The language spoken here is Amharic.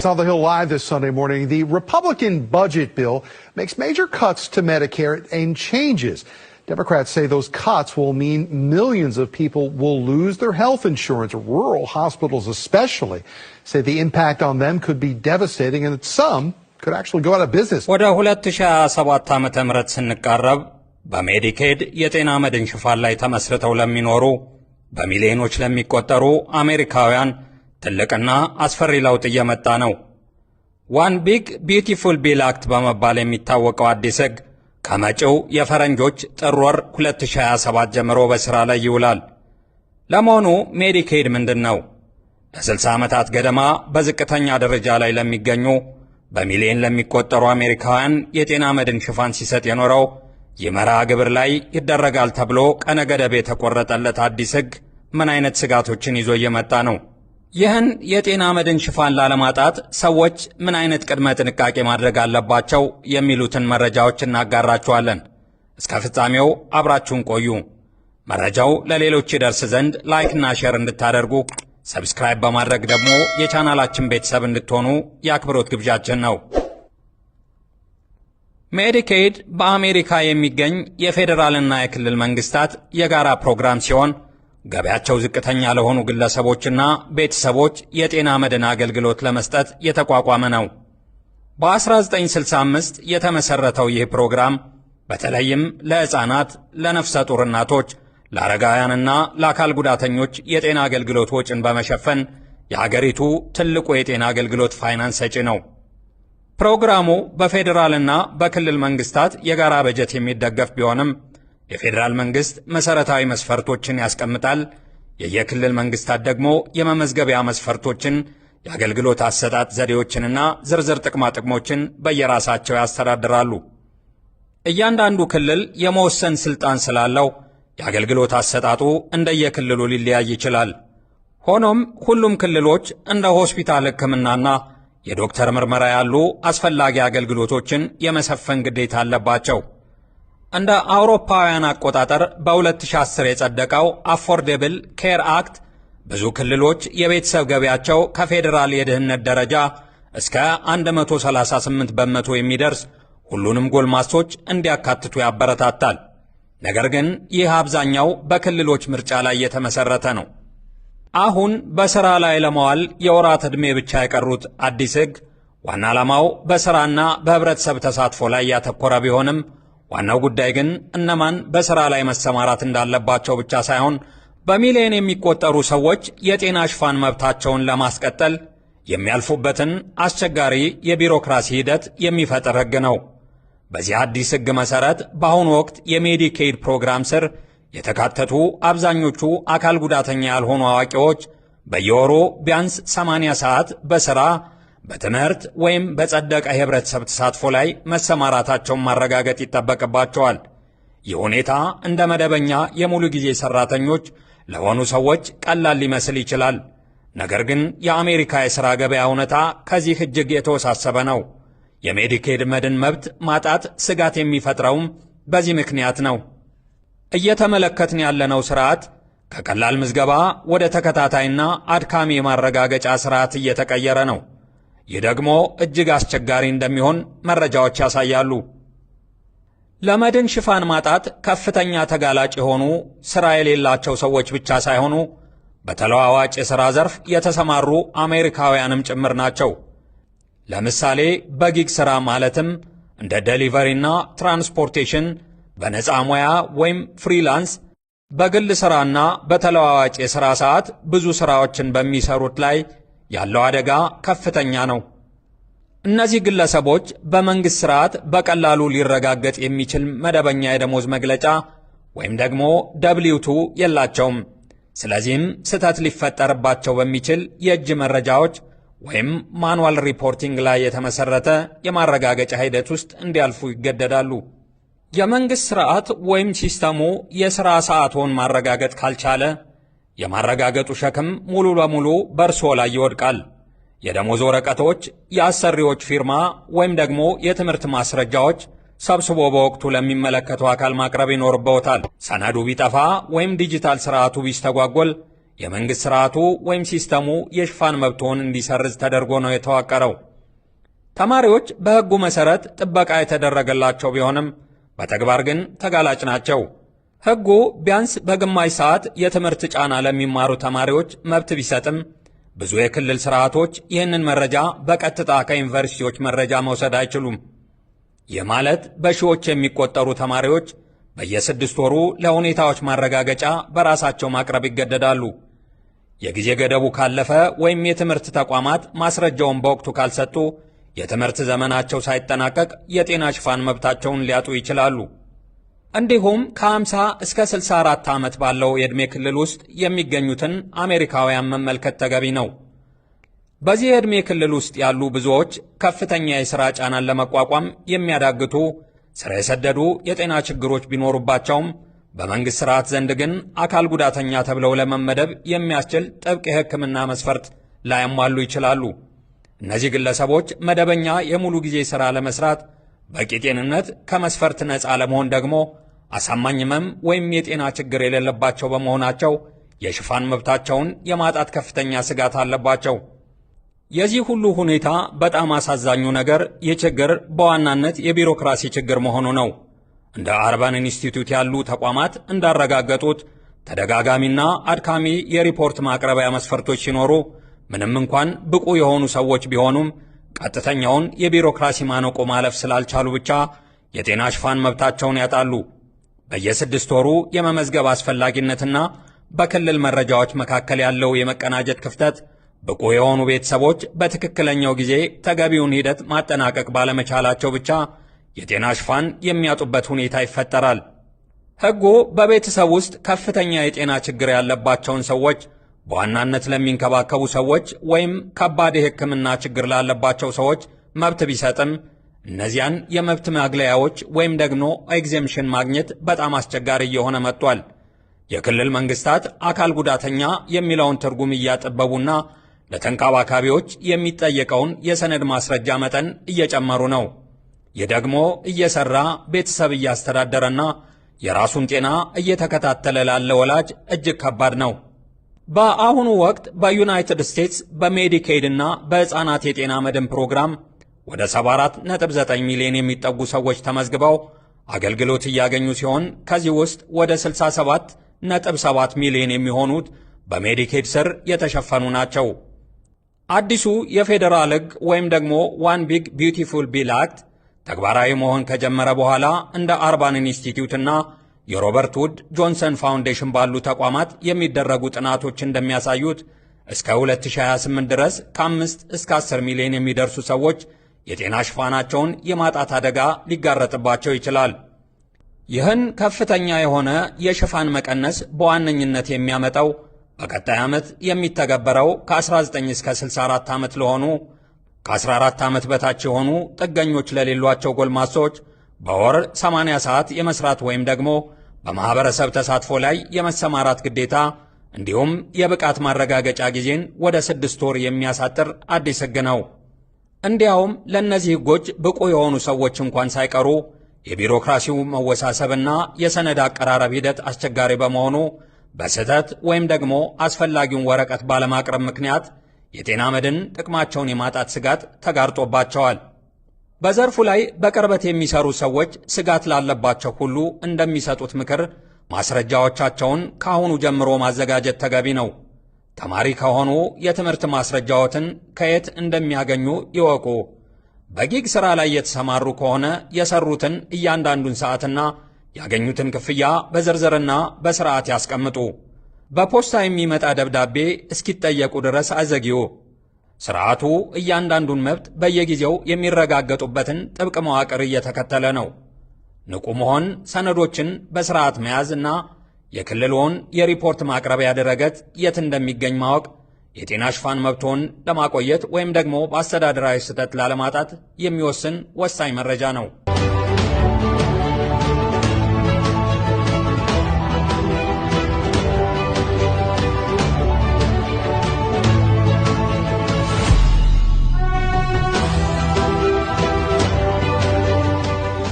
On the Hill Live this Sunday morning, the Republican budget bill makes major cuts to Medicare and changes. Democrats say those cuts will mean millions of people will lose their health insurance. Rural hospitals especially say the impact on them could be devastating and that some could actually go out of business. ወደ 2027 ዓመተ ምህረት ስንቃረብ በሜዲኬድ የጤና መድን ሽፋን ላይ ተመስርተው ለሚኖሩ በሚሊዮኖች ለሚቆጠሩ አሜሪካውያን ትልቅና አስፈሪ ለውጥ እየመጣ ነው። ዋን ቢግ ቢዩቲፉል ቢል አክት በመባል የሚታወቀው አዲስ ሕግ ከመጪው የፈረንጆች ጥር ወር 2027 ጀምሮ በሥራ ላይ ይውላል። ለመሆኑ ሜዲኬድ ምንድን ነው? ለ60 ዓመታት ገደማ በዝቅተኛ ደረጃ ላይ ለሚገኙ በሚሊዮን ለሚቆጠሩ አሜሪካውያን የጤና መድን ሽፋን ሲሰጥ የኖረው የመርሃ ግብር ላይ ይደረጋል ተብሎ ቀነ ገደብ የተቆረጠለት አዲስ ሕግ ምን አይነት ስጋቶችን ይዞ እየመጣ ነው? ይህን የጤና መድን ሽፋን ላለማጣት ሰዎች ምን አይነት ቅድመ ጥንቃቄ ማድረግ አለባቸው የሚሉትን መረጃዎች እናጋራችኋለን። እስከ ፍጻሜው አብራችሁን ቆዩ። መረጃው ለሌሎች ይደርስ ዘንድ ላይክና ሼር እንድታደርጉ ሰብስክራይብ በማድረግ ደግሞ የቻናላችን ቤተሰብ እንድትሆኑ የአክብሮት ግብዣችን ነው። ሜዲኬድ በአሜሪካ የሚገኝ የፌዴራልና የክልል መንግስታት የጋራ ፕሮግራም ሲሆን ገበያቸው ዝቅተኛ ለሆኑ ግለሰቦችና ቤተሰቦች የጤና መድን አገልግሎት ለመስጠት የተቋቋመ ነው። በ1965 የተመሰረተው ይህ ፕሮግራም በተለይም ለሕፃናት፣ ለነፍሰ ጡር እናቶች፣ ለአረጋውያንና ለአካል ጉዳተኞች የጤና አገልግሎት ወጪን በመሸፈን የሀገሪቱ ትልቁ የጤና አገልግሎት ፋይናንስ ሰጪ ነው። ፕሮግራሙ በፌዴራልና በክልል መንግስታት የጋራ በጀት የሚደገፍ ቢሆንም የፌዴራል መንግስት መሰረታዊ መስፈርቶችን ያስቀምጣል። የየክልል መንግስታት ደግሞ የመመዝገቢያ መስፈርቶችን፣ የአገልግሎት አሰጣጥ ዘዴዎችንና ዝርዝር ጥቅማ ጥቅሞችን በየራሳቸው ያስተዳድራሉ። እያንዳንዱ ክልል የመወሰን ስልጣን ስላለው የአገልግሎት አሰጣጡ እንደየክልሉ ሊለያይ ይችላል። ሆኖም ሁሉም ክልሎች እንደ ሆስፒታል ሕክምናና የዶክተር ምርመራ ያሉ አስፈላጊ አገልግሎቶችን የመሰፈን ግዴታ አለባቸው። እንደ አውሮፓውያን አቆጣጠር በ2010 የጸደቀው አፎርዴብል ኬር አክት ብዙ ክልሎች የቤተሰብ ገቢያቸው ከፌዴራል የድህነት ደረጃ እስከ 138 በመቶ የሚደርስ ሁሉንም ጎልማሶች እንዲያካትቱ ያበረታታል። ነገር ግን ይህ አብዛኛው በክልሎች ምርጫ ላይ የተመሰረተ ነው። አሁን በሥራ ላይ ለመዋል የወራት ዕድሜ ብቻ የቀሩት አዲስ ሕግ ዋና ዓላማው በሥራና በህብረተሰብ ተሳትፎ ላይ ያተኮረ ቢሆንም ዋናው ጉዳይ ግን እነማን በሥራ ላይ መሰማራት እንዳለባቸው ብቻ ሳይሆን በሚሊዮን የሚቆጠሩ ሰዎች የጤና ሽፋን መብታቸውን ለማስቀጠል የሚያልፉበትን አስቸጋሪ የቢሮክራሲ ሂደት የሚፈጥር ሕግ ነው። በዚህ አዲስ ሕግ መሠረት በአሁኑ ወቅት የሜዲኬድ ፕሮግራም ስር የተካተቱ አብዛኞቹ አካል ጉዳተኛ ያልሆኑ አዋቂዎች በየወሩ ቢያንስ 80 ሰዓት በሥራ፣ በትምህርት ወይም በጸደቀ የህብረተሰብ ተሳትፎ ላይ መሰማራታቸውን ማረጋገጥ ይጠበቅባቸዋል። ይህ ሁኔታ እንደ መደበኛ የሙሉ ጊዜ ሠራተኞች ለሆኑ ሰዎች ቀላል ሊመስል ይችላል። ነገር ግን የአሜሪካ የሥራ ገበያ እውነታ ከዚህ እጅግ የተወሳሰበ ነው። የሜዲኬድ መድን መብት ማጣት ስጋት የሚፈጥረውም በዚህ ምክንያት ነው። እየተመለከትን ያለነው ሥርዓት ከቀላል ምዝገባ ወደ ተከታታይና አድካሚ የማረጋገጫ ሥርዓት እየተቀየረ ነው። ይህ ደግሞ እጅግ አስቸጋሪ እንደሚሆን መረጃዎች ያሳያሉ። ለመድን ሽፋን ማጣት ከፍተኛ ተጋላጭ የሆኑ ሥራ የሌላቸው ሰዎች ብቻ ሳይሆኑ በተለዋዋጭ የሥራ ዘርፍ የተሰማሩ አሜሪካውያንም ጭምር ናቸው። ለምሳሌ በጊግ ሥራ ማለትም እንደ ዴሊቨሪና ትራንስፖርቴሽን፣ በነፃ ሙያ ወይም ፍሪላንስ፣ በግል ሥራና በተለዋዋጭ የሥራ ሰዓት ብዙ ሥራዎችን በሚሰሩት ላይ ያለው አደጋ ከፍተኛ ነው። እነዚህ ግለሰቦች በመንግሥት ሥርዓት በቀላሉ ሊረጋገጥ የሚችል መደበኛ የደሞዝ መግለጫ ወይም ደግሞ W2 የላቸውም። ስለዚህም ስህተት ሊፈጠርባቸው በሚችል የእጅ መረጃዎች ወይም ማኑዋል ሪፖርቲንግ ላይ የተመሰረተ የማረጋገጫ ሂደት ውስጥ እንዲያልፉ ይገደዳሉ። የመንግሥት ሥርዓት ወይም ሲስተሙ የሥራ ሰዓቶን ማረጋገጥ ካልቻለ የማረጋገጡ ሸክም ሙሉ ለሙሉ በእርስዎ ላይ ይወድቃል። የደሞዝ ወረቀቶች፣ የአሰሪዎች ፊርማ ወይም ደግሞ የትምህርት ማስረጃዎች ሰብስቦ በወቅቱ ለሚመለከተው አካል ማቅረብ ይኖርበታል። ሰነዱ ቢጠፋ ወይም ዲጂታል ሥርዓቱ ቢስተጓጎል የመንግሥት ሥርዓቱ ወይም ሲስተሙ የሽፋን መብቶን እንዲሰርዝ ተደርጎ ነው የተዋቀረው። ተማሪዎች በሕጉ መሠረት ጥበቃ የተደረገላቸው ቢሆንም በተግባር ግን ተጋላጭ ናቸው። ሕጉ ቢያንስ በግማሽ ሰዓት የትምህርት ጫና ለሚማሩ ተማሪዎች መብት ቢሰጥም ብዙ የክልል ሥርዓቶች ይህንን መረጃ በቀጥታ ከዩኒቨርሲቲዎች መረጃ መውሰድ አይችሉም። ይህ ማለት በሺዎች የሚቆጠሩ ተማሪዎች በየ6 ወሩ ለሁኔታዎች ማረጋገጫ በራሳቸው ማቅረብ ይገደዳሉ። የጊዜ ገደቡ ካለፈ ወይም የትምህርት ተቋማት ማስረጃውን በወቅቱ ካልሰጡ የትምህርት ዘመናቸው ሳይጠናቀቅ የጤና ሽፋን መብታቸውን ሊያጡ ይችላሉ። እንዲሁም ከ50 እስከ 64 ዓመት ባለው የዕድሜ ክልል ውስጥ የሚገኙትን አሜሪካውያን መመልከት ተገቢ ነው። በዚህ የዕድሜ ክልል ውስጥ ያሉ ብዙዎች ከፍተኛ የሥራ ጫናን ለመቋቋም የሚያዳግቱ ስር የሰደዱ የጤና ችግሮች ቢኖሩባቸውም በመንግሥት ሥርዓት ዘንድ ግን አካል ጉዳተኛ ተብለው ለመመደብ የሚያስችል ጥብቅ የሕክምና መስፈርት ላያሟሉ ይችላሉ። እነዚህ ግለሰቦች መደበኛ የሙሉ ጊዜ ሥራ ለመሥራት፣ በቂ ጤንነት፣ ከመስፈርት ነፃ ለመሆን ደግሞ አሳማኝ ሕመም ወይም የጤና ችግር የሌለባቸው በመሆናቸው የሽፋን መብታቸውን የማጣት ከፍተኛ ስጋት አለባቸው። የዚህ ሁሉ ሁኔታ በጣም አሳዛኙ ነገር ይህ ችግር በዋናነት የቢሮክራሲ ችግር መሆኑ ነው። እንደ አርባን ኢንስቲትዩት ያሉ ተቋማት እንዳረጋገጡት ተደጋጋሚና አድካሚ የሪፖርት ማቅረቢያ መስፈርቶች ሲኖሩ ምንም እንኳን ብቁ የሆኑ ሰዎች ቢሆኑም ቀጥተኛውን የቢሮክራሲ ማነቆ ማለፍ ስላልቻሉ ብቻ የጤና ሽፋን መብታቸውን ያጣሉ። በየ6 ወሩ የመመዝገብ አስፈላጊነትና በክልል መረጃዎች መካከል ያለው የመቀናጀት ክፍተት ብቁ የሆኑ ቤተሰቦች በትክክለኛው ጊዜ ተገቢውን ሂደት ማጠናቀቅ ባለመቻላቸው ብቻ የጤና ሽፋን የሚያጡበት ሁኔታ ይፈጠራል። ሕጉ በቤተሰብ ውስጥ ከፍተኛ የጤና ችግር ያለባቸውን ሰዎች በዋናነት ለሚንከባከቡ ሰዎች ወይም ከባድ የሕክምና ችግር ላለባቸው ሰዎች መብት ቢሰጥም እነዚያን የመብት ማግለያዎች ወይም ደግሞ ኤግዜምሽን ማግኘት በጣም አስቸጋሪ እየሆነ መጥቷል። የክልል መንግስታት አካል ጉዳተኛ የሚለውን ትርጉም እያጠበቡና ለተንከባካቢዎች የሚጠየቀውን የሰነድ ማስረጃ መጠን እየጨመሩ ነው። ይህ ደግሞ እየሰራ ቤተሰብ እያስተዳደረና የራሱን ጤና እየተከታተለ ላለ ወላጅ እጅግ ከባድ ነው። በአሁኑ ወቅት በዩናይትድ ስቴትስ በሜዲኬድ እና በሕፃናት የጤና መድን ፕሮግራም ወደ 74.9 ሚሊዮን የሚጠጉ ሰዎች ተመዝግበው አገልግሎት እያገኙ ሲሆን ከዚህ ውስጥ ወደ 67.7 ሚሊዮን የሚሆኑት በሜዲኬድ ስር የተሸፈኑ ናቸው። አዲሱ የፌዴራል ሕግ ወይም ደግሞ ዋን ቢግ ቢዩቲፉል ቢል አክት ተግባራዊ መሆን ከጀመረ በኋላ እንደ አርባን ኢንስቲትዩት እና የሮበርት ውድ ጆንሰን ፋውንዴሽን ባሉ ተቋማት የሚደረጉ ጥናቶች እንደሚያሳዩት እስከ 2028 ድረስ ከ5 እስከ 10 ሚሊዮን የሚደርሱ ሰዎች የጤና ሽፋናቸውን የማጣት አደጋ ሊጋረጥባቸው ይችላል። ይህን ከፍተኛ የሆነ የሽፋን መቀነስ በዋነኝነት የሚያመጣው በቀጣይ ዓመት የሚተገበረው ከ19 እስከ 64 ዓመት ለሆኑ ከ14 ዓመት በታች የሆኑ ጥገኞች ለሌሏቸው ጎልማሶች በወር 80 ሰዓት የመስራት ወይም ደግሞ በማህበረሰብ ተሳትፎ ላይ የመሰማራት ግዴታ እንዲሁም የብቃት ማረጋገጫ ጊዜን ወደ 6 ወር የሚያሳጥር አዲስ ሕግ ነው። እንዲያውም ለእነዚህ ሕጎች ብቁ የሆኑ ሰዎች እንኳን ሳይቀሩ የቢሮክራሲው መወሳሰብና የሰነድ አቀራረብ ሂደት አስቸጋሪ በመሆኑ በስህተት ወይም ደግሞ አስፈላጊውን ወረቀት ባለማቅረብ ምክንያት የጤና መድን ጥቅማቸውን የማጣት ስጋት ተጋርጦባቸዋል። በዘርፉ ላይ በቅርበት የሚሰሩ ሰዎች ስጋት ላለባቸው ሁሉ እንደሚሰጡት ምክር ማስረጃዎቻቸውን ከአሁኑ ጀምሮ ማዘጋጀት ተገቢ ነው። ተማሪ ከሆኑ የትምህርት ማስረጃዎትን ከየት እንደሚያገኙ ይወቁ። በጊግ ሥራ ላይ የተሰማሩ ከሆነ የሰሩትን እያንዳንዱን ሰዓትና ያገኙትን ክፍያ በዝርዝርና በስርዓት ያስቀምጡ። በፖስታ የሚመጣ ደብዳቤ እስኪጠየቁ ድረስ አዘግዩ። ስርዓቱ እያንዳንዱን መብት በየጊዜው የሚረጋገጡበትን ጥብቅ መዋቅር እየተከተለ ነው። ንቁ መሆን፣ ሰነዶችን በስርዓት መያዝ እና የክልልዎን የሪፖርት ማቅረቢያ ድረገጽ የት እንደሚገኝ ማወቅ የጤና ሽፋን መብትዎን ለማቆየት ወይም ደግሞ በአስተዳደራዊ ስህተት ላለማጣት የሚወስን ወሳኝ መረጃ ነው።